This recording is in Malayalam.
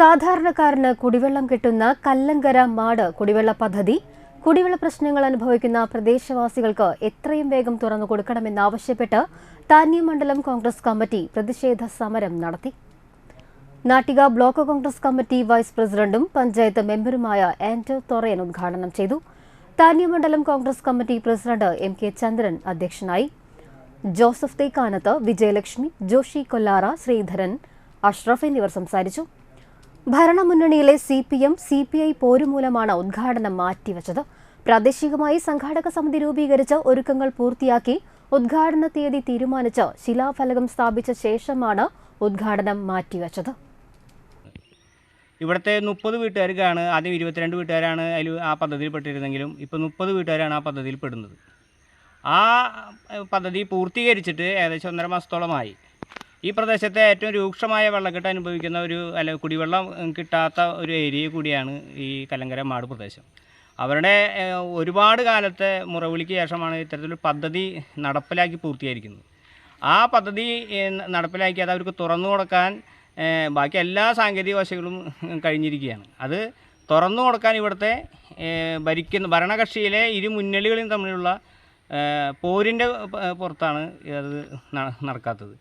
സാധാരണക്കാരന് കുടിവെള്ളം കിട്ടുന്ന കല്ലങ്കര മാട് കുടിവെള്ള പദ്ധതി കുടിവെള്ള പ്രശ്നങ്ങൾ അനുഭവിക്കുന്ന പ്രദേശവാസികൾക്ക് എത്രയും വേഗം തുറന്നു കൊടുക്കണമെന്നാവശ്യപ്പെട്ട് താന്യം മണ്ഡലം കോൺഗ്രസ് കമ്മിറ്റി പ്രതിഷേധ സമരം നടത്തി. Nattika block Congress committee vice പ്രസിഡന്റും പഞ്ചായത്ത് മെമ്പറുമായ ആന്റോ തൊറയൻ ഉദ്ഘാടനം ചെയ്തു. താന്യം മണ്ഡലം Congress committee president M K. Chandran അധ്യക്ഷനായി. ജോസഫ് തേക്കാനത്ത്, വിജയലക്ഷ്മി, ജോഷി കൊല്ലാറ, ശ്രീധരൻ, അഷ്റഫ് എന്നിവർ സംസാരിച്ചു. ഭരണമുന്നണിയിലെ CPM, CPI പോരുമൂലമാണ് ഉദ്ഘാടനം മാറ്റിവച്ചത്. പ്രാദേശികമായി സംഘാടക സമിതി രൂപീകരിച്ച് ഒരുക്കങ്ങൾ പൂർത്തിയാക്കി ഉദ്ഘാടന തീയതി തീരുമാനിച്ച് ശിലാഫലകം സ്ഥാപിച്ച ശേഷമാണ് ഉദ്ഘാടനം മാറ്റിവച്ചത്. ഇവിടുത്തെ 30 വീട്ടുകാർക്കാണ് ആദ്യം 22 വീട്ടുകാരാണ് ആ പദ്ധതിയിൽ പെട്ടിരുന്നെങ്കിലും ഇപ്പോൾ 30 വീട്ടുകാരാണ് ആ പദ്ധതിയിൽ പെടുന്നത്. ആ പദ്ധതി പൂർത്തീകരിച്ചിട്ട് ഏകദേശം 1.5 മാസത്തോളമായി. ഈ പ്രദേശത്തെ ഏറ്റവും രൂക്ഷമായ വെള്ളക്കെട്ട് അനുഭവിക്കുന്ന കുടിവെള്ളം കിട്ടാത്ത ഒരു ഏരിയ കൂടിയാണ് ഈ കല്ലങ്കര മാട് പ്രദേശം. അവരുടെ ഒരുപാട് കാലത്തെ മുറവിളിക്ക് ശേഷമാണ് ഇത്തരത്തിലൊരു പദ്ധതി നടപ്പിലാക്കി പൂർത്തീകരിക്കുന്നത്. ആ പദ്ധതി നടപ്പിലാക്കി അത് അവർക്ക് തുറന്നു കൊടുക്കാൻ ബാക്കി എല്ലാ സാങ്കേതിക വശങ്ങളും കഴിഞ്ഞിരിക്കുകയാണ്. അത് തുറന്നു കൊടുക്കാൻ ഇവിടുത്തെ ഭരണകക്ഷിയിലെ ഇരു മുന്നണികളും തമ്മിലുള്ള പോരിൻ്റെ പുറത്താണ് അത് നടക്കാത്തത്.